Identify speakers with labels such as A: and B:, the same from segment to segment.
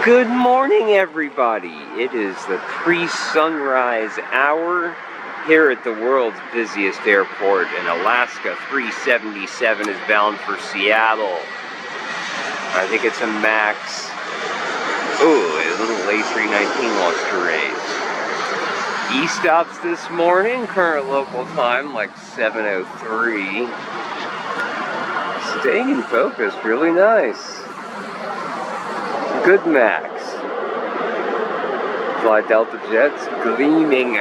A: Good morning, everybody. It is the pre-sunrise hour here at the world's busiest airport in Alaska. 377 is bound for Seattle. I think it's a max. Ooh, a little A319 wants to raise. E-stops this morning, current local time like 7:03. Staying in focus, really nice. Good max. Fly Delta jets gleaming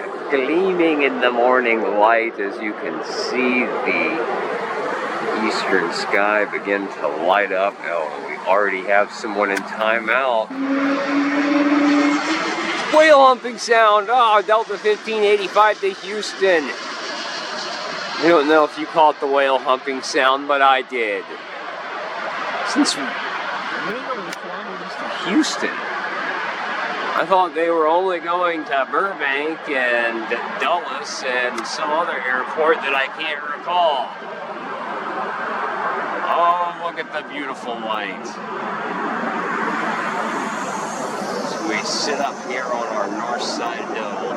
A: in the morning light as you can see the eastern sky begin to light up. Oh, we already have someone in timeout. Whale humping sound. Oh, Delta 1585 to Houston. I don't know if you call it the whale humping sound, but I did. Since Houston. I thought they were only going to Burbank and Dulles and some other airport that I can't recall. Oh, look at the beautiful light. So we sit up here on our north side hill,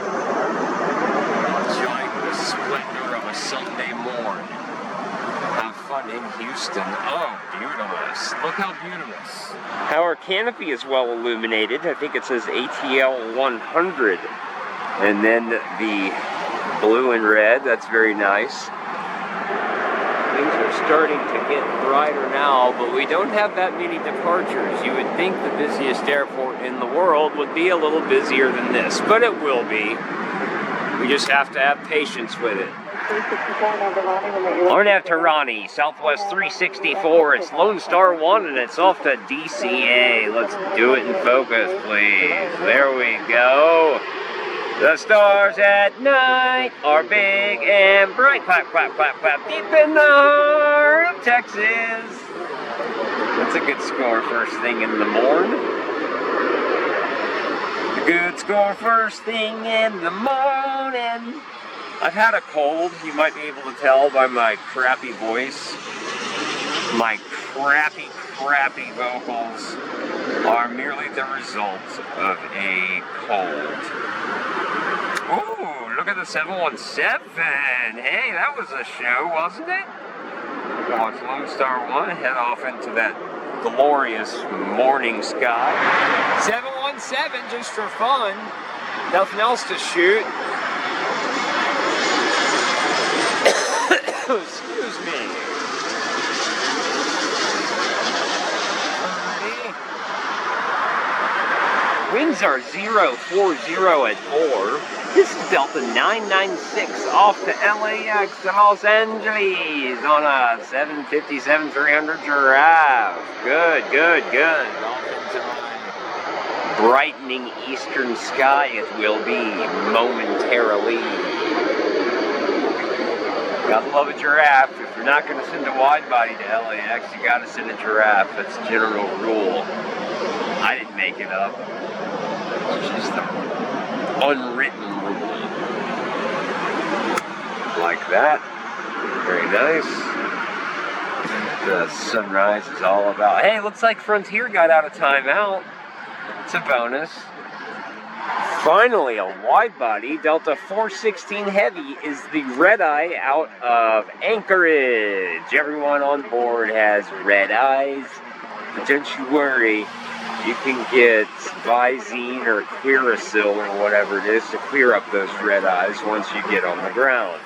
A: enjoying the splendor of a Sunday morn. Have fun in Houston. Oh, beautiful. Look how beautiful. Our canopy is well illuminated. I think it says ATL 100. And then the blue and red, that's very nice. Things are starting to get brighter now, but we don't have that many departures. You would think the busiest airport in the world would be a little busier than this, but it will be. We just have to have patience with it. Arnav to Ronnie, Southwest 364, it's Lone Star 1 and it's off to DCA. Let's do it in focus, please. There we go. The stars at night are big and bright. Clap, clap, clap, clap, deep in the heart of Texas. That's a good score first thing in the morning. A good score first thing in the morning. I've had a cold, you might be able to tell by my crappy voice. My crappy vocals are merely the result of a cold. Ooh, look at the 717. Hey, that was a show, wasn't it? Watch Lone Star 1 head off into that glorious morning sky. 717 just for fun. Nothing else to shoot. Excuse me. Winds are 040 at 4. This is Delta 996 off to LAX to Los Angeles on a 757-300 Giraffe. Good. Off into my brightening eastern sky it will be momentarily. Gotta love a giraffe. If you're not going to send a Widebody to LAX, you gotta send a giraffe. That's a general rule. I didn't make it up. It's just the unwritten rule. Like that. Very nice. The sunrise is all about. Hey, looks like Frontier got out of timeout. It's a bonus. Finally, a Widebody. Delta 416 Heavy is the red-eye out of Anchorage. Everyone on board has red eyes, but don't you worry. You can get Visine or Clearasil or whatever it is to clear up those red eyes once you get on the ground.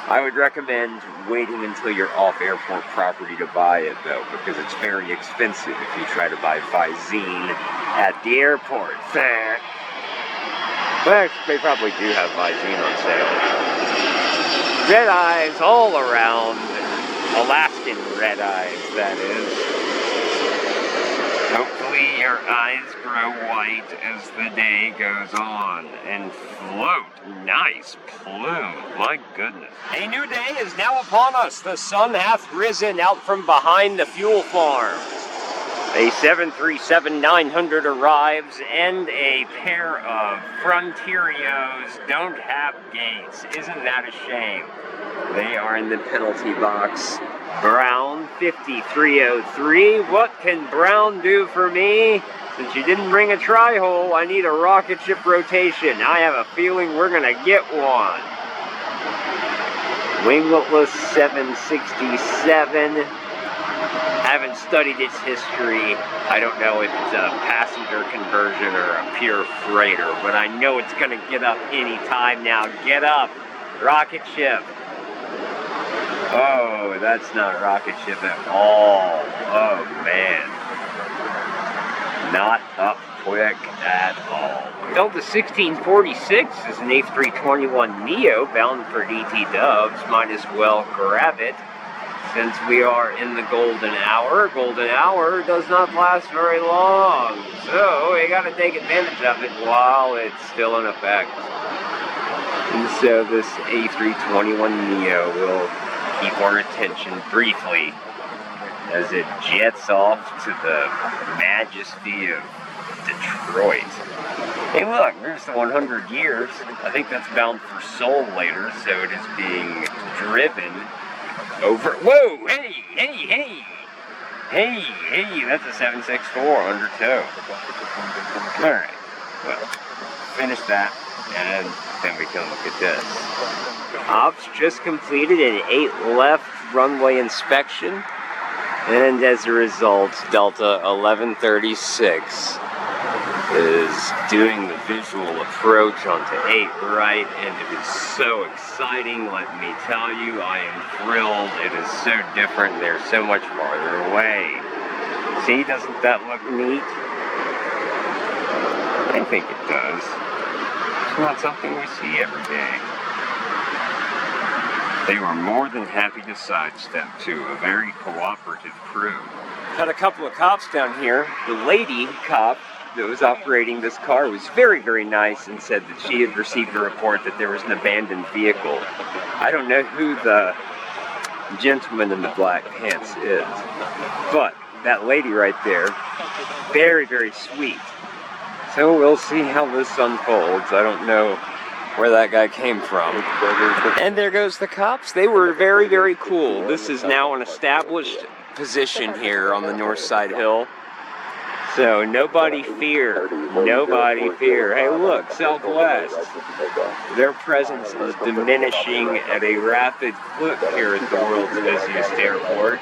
A: I would recommend waiting until you're off airport property to buy it, though, because it's very expensive if you try to buy Visine at the airport. Well, they probably do have Visine on sale. Red eyes all around. Alaskan red eyes, that is. Hopefully your eyes grow white as the day goes on and float. Nice plume, my goodness. A new day is now upon us. The sun hath risen out from behind the fuel farm. A 737-900 arrives, and a pair of Fronterios don't have gates. Isn't that a shame? They are in the penalty box. Brown, 5303. What can Brown do for me? Since you didn't bring a tri-hole, I need a rocket ship rotation. I have a feeling we're gonna get one. Wingless 767. Haven't studied its history. I don't know if it's a passenger conversion or a pure freighter, but I know it's gonna get up any time now. Get up, rocket ship. Oh, that's not rocket ship at all. Oh man. Not up quick at all. Delta 1646 is an A321neo bound for DT Dubs. Might as well grab it since we are in the golden hour. Golden hour does not last very long, so we gotta take advantage of it while it's still in effect. And so this A321neo will keep our attention briefly as it jets off to the majesty of Detroit. Hey look, there's the 100 years. I think that's bound for Seoul later, so it is being driven over. Whoa! Hey, that's a 764 under tow. Alright, well, finish that, and then we can look at this. Ops just completed an 8 left runway inspection, and as a result, Delta 1136 is doing the visual approach onto 8 right, and it is so exciting, let me tell you. I am thrilled. It is so different. They're so much farther away. See, doesn't that look neat? I think it does. It's not something we see every day. They were more than happy to sidestep to a very cooperative crew. Had a couple of cops down here. The lady cop that was operating this car was very, very nice and said that she had received a report that there was an abandoned vehicle. I don't know who the gentleman in the black pants is, but that lady right there, very, very sweet. So we'll see how this unfolds. I don't know where that guy came from. And there goes the cops. They were very, very cool. This is now an established position here on the North Side Hill. So nobody fear. Nobody fear. Hey look, Southwest. Their presence is diminishing at a rapid clip here at the world's busiest airport.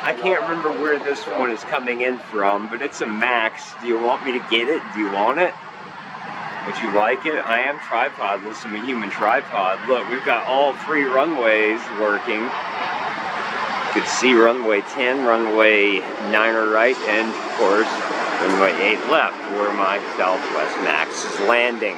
A: I can't remember where this one is coming in from, but it's a Max. Do you want me to get it? Do you want it? Would you like it? I am tripodless. I'm a human tripod. Look, we've got all 3 runways working. You could see runway 10, runway 9 right, and of course, runway 8 left, where my Southwest Max is landing.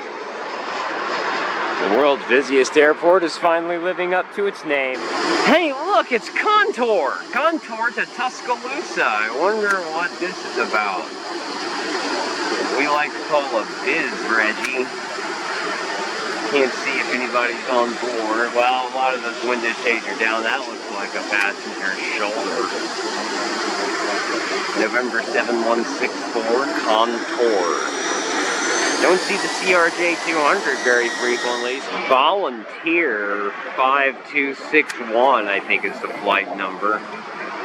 A: The world's busiest airport is finally living up to its name. Hey, look, it's Contour! Contour to Tuscaloosa. I wonder what this is about. We like to call a biz, Reggie. Can't see if anybody's on board. Well, a lot of those window shades are down. That looks like a passenger's shoulder. November 7164, Contour. Don't see the CRJ 200 very frequently. Volunteer 5261, I think is the flight number.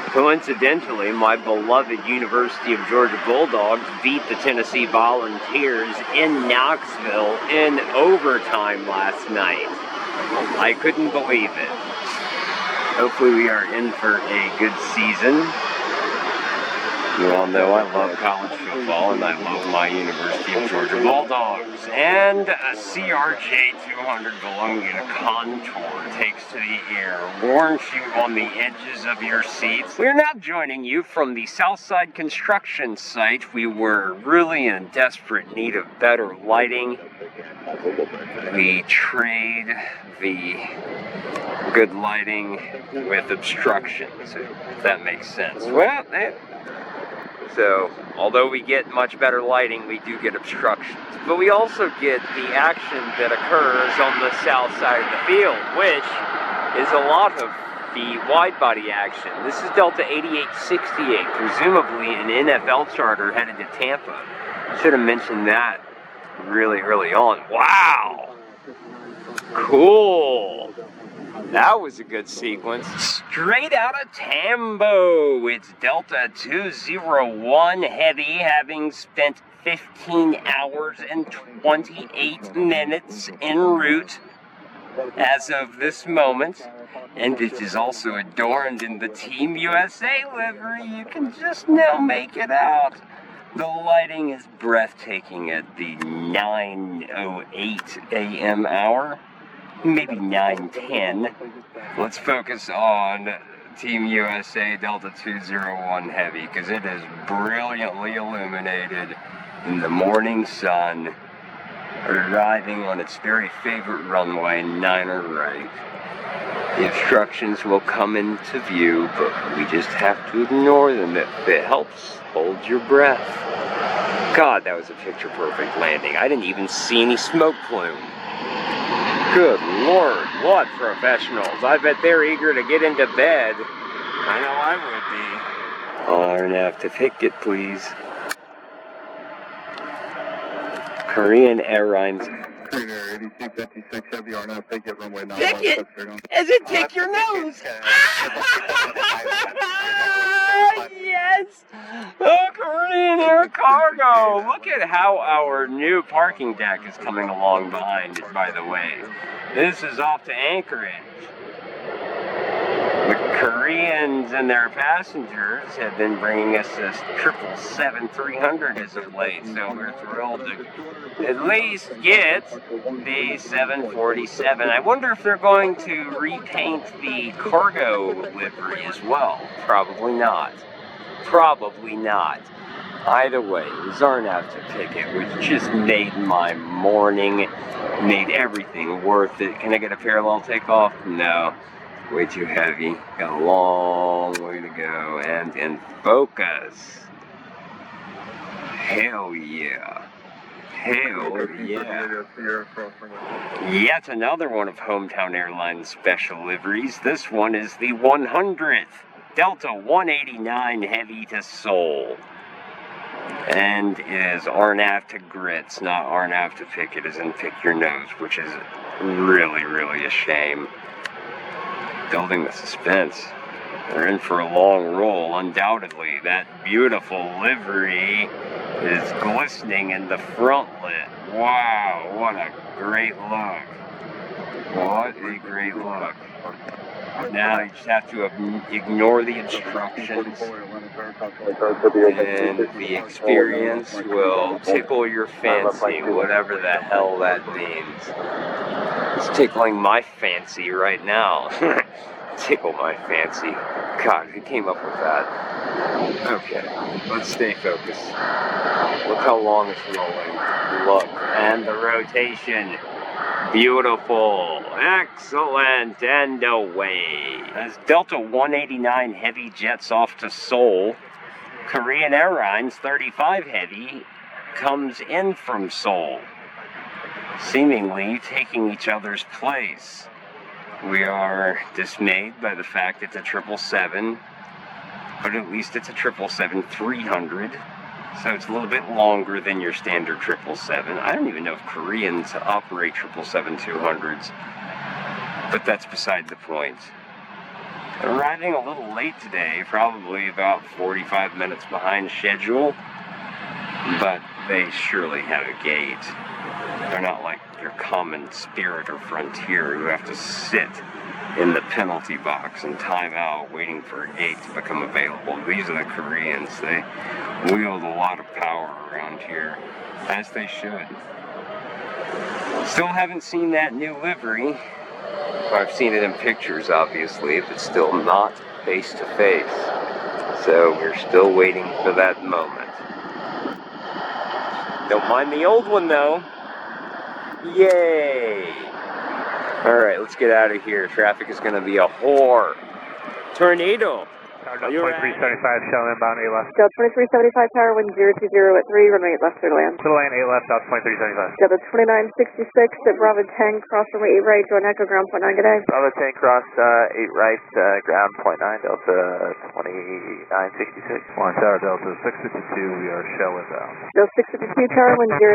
A: Coincidentally, my beloved University of Georgia Bulldogs beat the Tennessee Volunteers in Knoxville in overtime last night. I couldn't believe it. Hopefully we are in for a good season. You all know I love college football and I love my University of Georgia Bulldogs. And a CRJ 200 belonging to Contour takes to the air, warns you on the edges of your seats. We're now joining you from the Southside construction site. We were really in desperate need of better lighting. We trade the good lighting with obstructions, if that makes sense. Well, so, although we get much better lighting, we do get obstructions. But we also get the action that occurs on the south side of the field, which is a lot of the wide-body action. This is Delta 8868, presumably an NFL charter headed to Tampa. Should have mentioned that really early on. Wow! Cool! That was a good sequence. Straight out of Tambo, it's Delta 201 Heavy, having spent 15 hours and 28 minutes en route as of this moment. And it is also adorned in the Team USA livery. You can just now make it out. The lighting is breathtaking at the 9:08 a.m. hour. Maybe 9:10. Let's focus on Team USA Delta 201 Heavy, because it is brilliantly illuminated in the morning sun, arriving on its very favorite runway, Niner right. The obstructions will come into view, but we just have to ignore them if it helps. Hold your breath. God, that was a picture-perfect landing. I didn't even see any smoke plume. Good Lord, what professionals. I bet they're eager to get into bed. I know I would be. RNAV to picket, please. Korean Airlines. Picket? As in pick your nose? Yes! Oh, Korean Air Cargo! Look at how our new parking deck is coming along behind it, by the way. This is off to Anchorage. The Koreans and their passengers have been bringing us this 777-300 as of late, so we're thrilled to at least get the 747. I wonder if they're going to repaint the cargo livery as well. Probably not. Probably not. Either way, Zarnav to Picket, which just made my morning, made everything worth it. Can I get a parallel takeoff? No. Way too heavy. Got a long way to go. And in focus. Hell yeah. Hell yeah. Yet another one of Hometown Airlines special liveries. This one is the 100th Delta 189 Heavy to Seoul. And it is RNAV to grits, not RNAV to picket, as in pick your nose, which is really, really a shame. Building the suspense. We're in for a long roll, undoubtedly. That beautiful livery is glistening in the front lit. Wow, what a great look. What a great look. Now you just have to ignore the instructions, and the experience will tickle your fancy, whatever the hell that means. It's tickling my fancy right now. Tickle my fancy. God, who came up with that? Okay, let's stay focused. Look how long it's rolling. Look, and the rotation. Beautiful, excellent, and away. As Delta 189 Heavy jets off to Seoul, Korean Airlines 35 Heavy comes in from Seoul, seemingly taking each other's place. We are dismayed by the fact it's a 777, but at least it's a 777-300. So it's a little bit longer than your standard 777. I don't even know if Koreans operate 777-200s, but that's beside the point. Arriving a little late today, probably about 45 minutes behind schedule, but they surely have a gate. They're not like your common Spirit or Frontier who have to sit in the penalty box and time out waiting for a gate to become available. These are the Koreans. They wield a lot of power around here, as they should. Still haven't seen that new livery. I've seen it in pictures, obviously, but still not face to face. So we're still waiting for that moment. Don't mind the old one though. Yay! Alright, let's get out of here. Traffic is going to be a whore. Tornado!
B: Delta 2375, show inbound 8 left.
C: Delta 2375, tower, wind 020 at 3, runway 8 left, clear to land.
B: Clear to land 8 left, Delta 2375.
C: Delta 2966 at Bravo 10, cross runway 8 right, join Echo, ground point 9, good day.
B: Bravo 10, cross 8 right, ground point 9, Delta 2966. One tower, Delta 652, we are show inbound.
C: Delta 652, tower, wind 030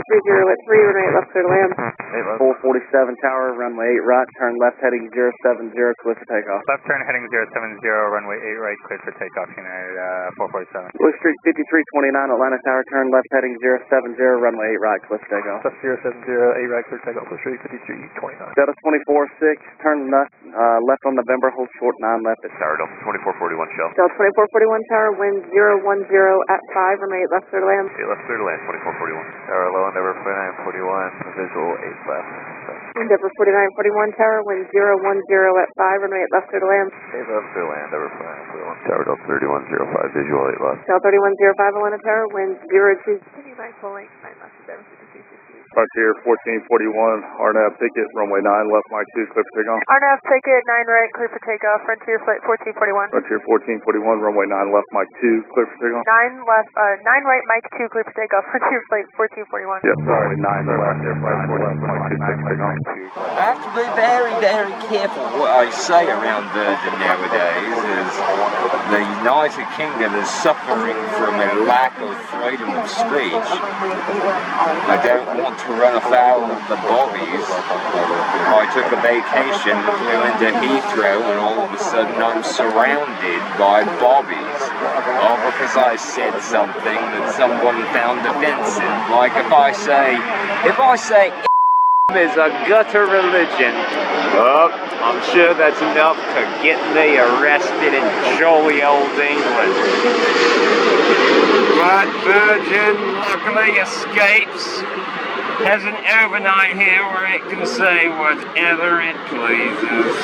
C: at 3, runway 8 left, clear to land.
B: 8 left.
D: 447 tower, runway 8 right, turn left heading 070, clear for takeoff.
B: Left turn heading 070, runway 8 right, cleared for takeoff, United 447.
D: Louis Street 5329, Atlanta tower, turn left heading 070, runway 8 right, clear for takeoff.
B: Left 070, 8 right, clear takeoff, Louis Street 5329.
D: Delta 246, turn left on November, hold short 9 left at
B: Tower, Delta 2441, show.
C: Delta 2441, tower, wind 010 at 5, runway 8 left, clear to land.
B: 8 left, clear to land, 2441. Tower, low Endeavor 4941, visual 8 left.
C: Endeavor 4941, tower, wind 010 at 5, runway 8 left, clear to land.
B: 8 left, clear to land, Endeavor 4941. Tower, Delta 3105, visual 8 left.
C: Delta 3105, Atlanta tower, wind 02. Continue by pulling 9 left, Endeavor 5260.
E: Frontier 1441, RNAV ticket, runway 9 left, Mike 2, clear for takeoff.
C: RNAV ticket 9 right, clear for takeoff. Frontier flight 1441.
E: Frontier 1441, runway 9 left, Mike 2, clear for takeoff.
C: 9 left, 9 right, Mike 2, clear for takeoff. Frontier flight 1441.
E: Yep, sorry, 9 left, there, flight 14, Mike 2, clear for takeoff.
A: I have to be very, very careful what I say around Virgin nowadays, as the United Kingdom is suffering from a lack of freedom of speech. I don't want to run afoul of the bobbies. I took a vacation, flew into Heathrow, and all of a sudden I'm surrounded by bobbies. All because I said something that someone found offensive. Like if I say is a gutter religion. Oh, I'm sure that's enough to get me arrested in jolly old England. But Virgin luckily escapes. Has an overnight here where it can say whatever it pleases.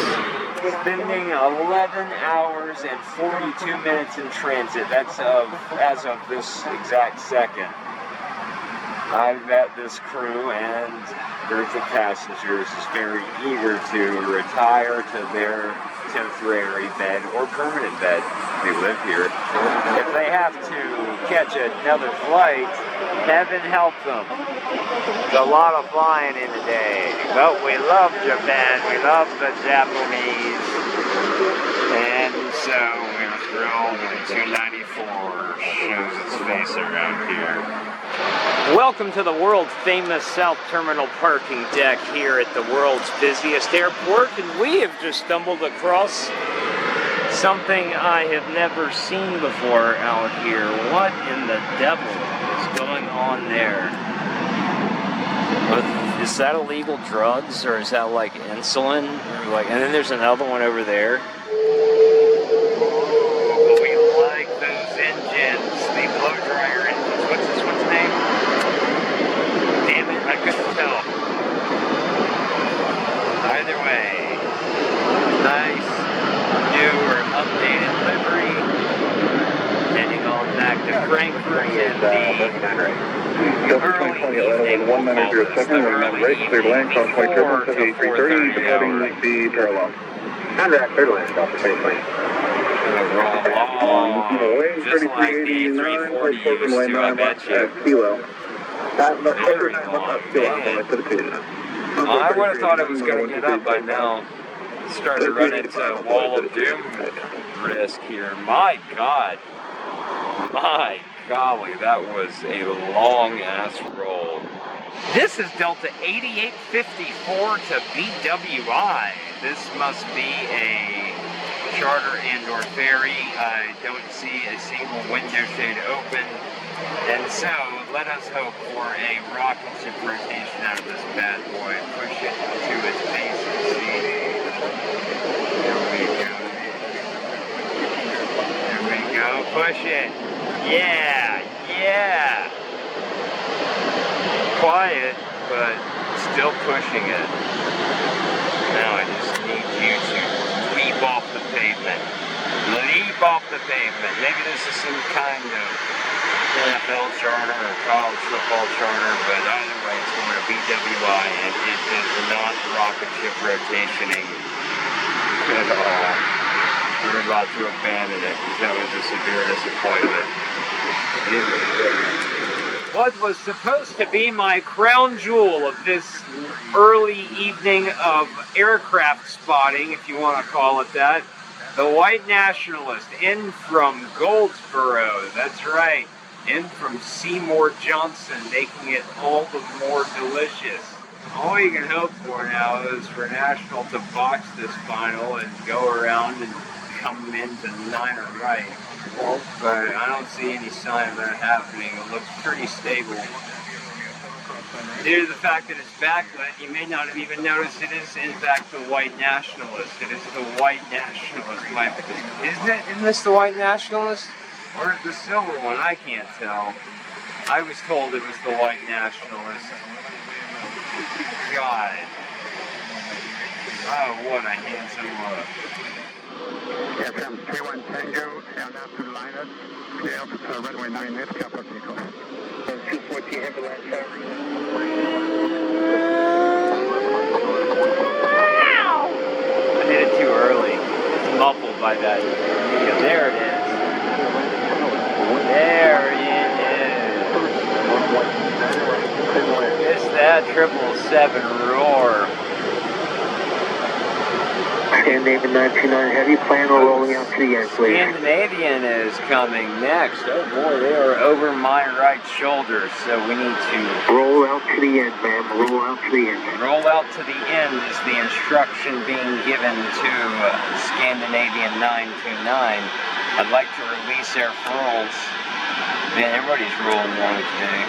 A: Spending 11 hours and 42 minutes in transit. That's as of this exact second. I've met this crew and group of passengers is very eager to retire to their temporary bed or permanent bed. They live here. If they have to catch another flight, heaven help them. There's a lot of flying in the day, but we love Japan. We love the Japanese. And so we're thrilled when 294 shows its face around here. Welcome to the world-famous South Terminal parking deck here at the world's busiest airport, and we have just stumbled across something I have never seen before out here. What in the devil is going on there? Is that illegal drugs, or is that like insulin? Or like, and then there's another one over there. We like those engines, the blow dryer engines. What's this one's name? Damn it, I couldn't tell. Either way, nice, newer, updated livery. Heading on back to Frankfurt in the early evening.
E: 1 minute, 0 second, runway right, clear to land, cross 27, 7330, departing the parallel. Contact, clear to land, Delta 23.
A: Just like the 340 used to, I bet you.
E: Kilo.
A: Very long. I would have thought it was going to get up by now. Starting to run into wall of doom risk here. My God. My golly, that was a long-ass roll. This is Delta 8854 to BWI. This must be a charter and or ferry. I don't see a single window shade open. And so, let us hope for a rocket ship rotation out of this bad boy. Push it to its base and see. There we go. There we go. Push it. Yeah. Yeah. Quiet, but still pushing it. Now I just need you to leap off the pavement. Leap off the pavement. Maybe this is some kind of NFL charter or college football charter, but either way it's going to BWI, and it is not rocket ship rotationing at all. we're about to abandon it because that was a severe disappointment. What was supposed to be my crown jewel of this early evening of aircraft spotting, if you want to call it that, the White Nationalist in from Goldsboro. That's right, in from Seymour Johnson, making it all the more delicious. All you can hope for now is for National to box this final and go around and come into 9 or right. But I don't see any sign of that happening. It looks pretty stable. Due to the fact that it's backlit, you may not have even noticed it is in fact the White Nationalist. It is the White Nationalist. Isn't this the White Nationalist? Or the silver one? I can't tell. I was told it was the White Nationalist. God. Oh, what a handsome look.
E: FM 31 Tango, sound out to the lineup. Clear out to runway 9 left, Kappa vehicle. 214, have the last tower.
A: I hit it too early. It's muffled by that. Yeah, there it is. There it is. Missed that 777 roar.
E: Scandinavian 929 Heavy, plan on rolling out to the end, please.
A: Scandinavian is coming next. Oh boy, they are over my right shoulder, so we need to
E: roll out to the end, ma'am. Roll out to the end.
A: roll out to the end is the instruction being given to Scandinavian 929. I'd like to release their furls. Man, everybody's rolling wrong today.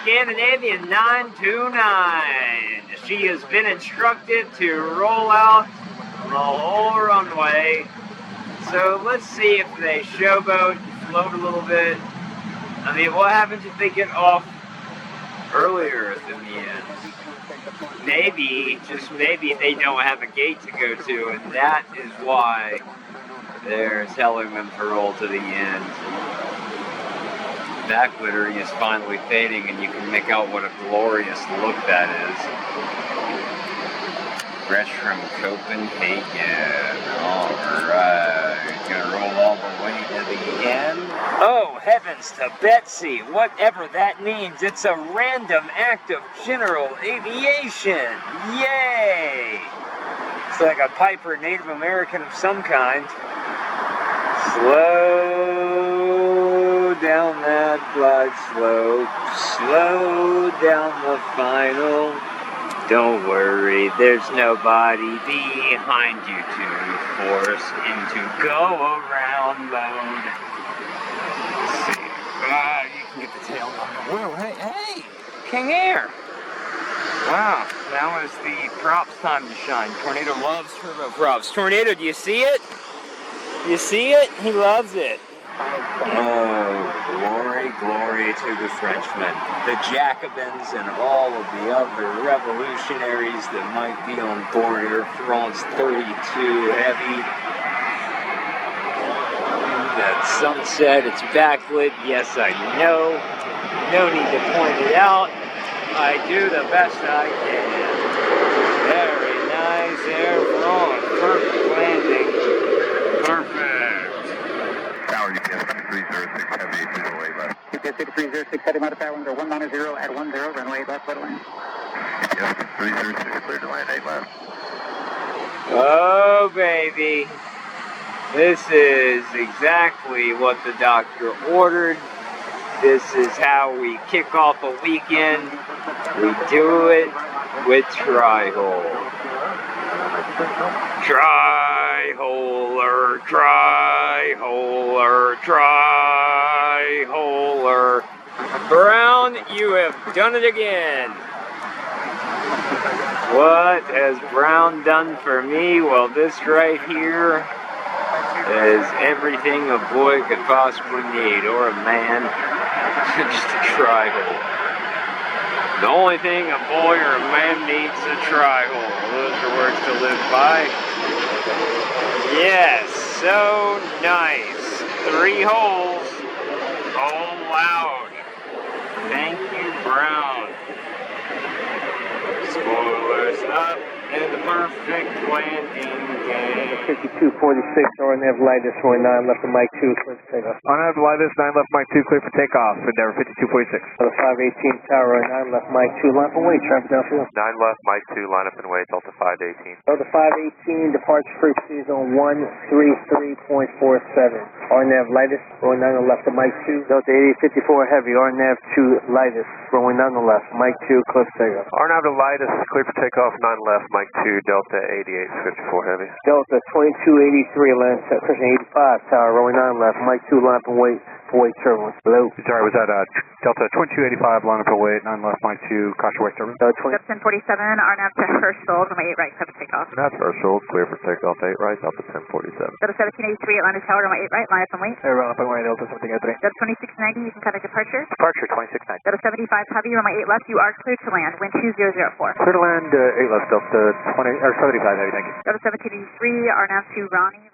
A: Scandinavian 929. She has been instructed to roll out the whole runway. So let's see if they showboat, float a little bit. I mean, what happens if they get off earlier than the end? Maybe, just maybe, they don't have a gate to go to, and that is why they're telling them to roll to the end. Backlittering is finally fading, and you can make out what a glorious look that is. Fresh from Copenhagen. Alright. Gonna roll all the way to the end. Oh, heavens to Betsy! Whatever that means, it's a random act of general aviation! Yay! It's like a Piper Native American of some kind. Slow down that glide slope. Slow down the final. Don't worry, there's nobody behind you to force into go-around mode. Let's see. You can get the tail number. Whoa, hey! King Air! Wow, now is the props time to shine. Tornado loves turbo props. Tornado, do you see it? You see it? He loves it. Oh, glory, glory to the Frenchmen, the Jacobins, and all of the other revolutionaries that might be on board Air France 32 Heavy. That sunset, it's backlit. Yes, I know. No need to point it out. I do the best I can. Very nice Air France. Perfect landing. Perfect.
E: Tower UPS 306 Heavy, visual 8 left. UPS 306 Heavy, modifier window 190 at 10, runway 8 left, let land. UPS 306, clear to land 8 left.
A: Oh, baby. This is exactly what the doctor ordered. This is how we kick off a weekend. We do it with tri-hole. Tri-holer, tri-holer, tri-holer. Brown, you have done it again. What has Brown done for me? Well, this right here is everything a boy could possibly need, or a man. Just a tri-hole. The only thing a boy or a man needs is a tri-hole. Those are words to live by. Yes, so nice. 3 holes, all loud. Thank you, Brown. Spoilers up And the perfect landing game.
D: 5246, RNAV lightest, runway 9 left of Mike 2, clear for takeoff.
B: RNAV lightest, 9 left, Mike 2, clear for takeoff. Endeavor 5246.
D: For the 518 tower, runway 9 left Mike 2, line up and wait, traffic downfield.
B: 9 left, Mike 2, line up and wait, Delta 518.
D: So the 518 departure frequency is on 133.47. RNAV lightest, runway 9 on left of Mike 2. Delta 8054 heavy, RNAV 2 lightest, runway 9 on left, Mike 2, clear for takeoff.
B: RNAV to lightest, clear for takeoff, 9 left, Mike 2, Delta 8854 heavy.
D: Delta 2283, land cushion 85 tower, runway 9 left, Mike 2, line up and wait for wait turbulence. Hello.
B: Sorry, was that Delta 2285, line up and wait, 9 left, Mike 2, caution wait turbulence?
D: Delta
F: 1047, RNAV to Hartsfield, runway 8 right, clear for takeoff.
B: That's Herschel, clear for takeoff, 8 right, Delta 1047.
F: Delta 1783, Atlanta Tower, runway 8 right, line up and wait.
D: Hey, run up and wait, Delta 1783.
F: Delta 2690, you can contact departure.
B: Departure 2690.
F: Delta 75 heavy, runway 8 left, you are cleared to land, wind 2004.
B: Clear to land, 8 left, Delta 75 heavy, thank you.
F: Delta 1783, RNAV to Ronnie.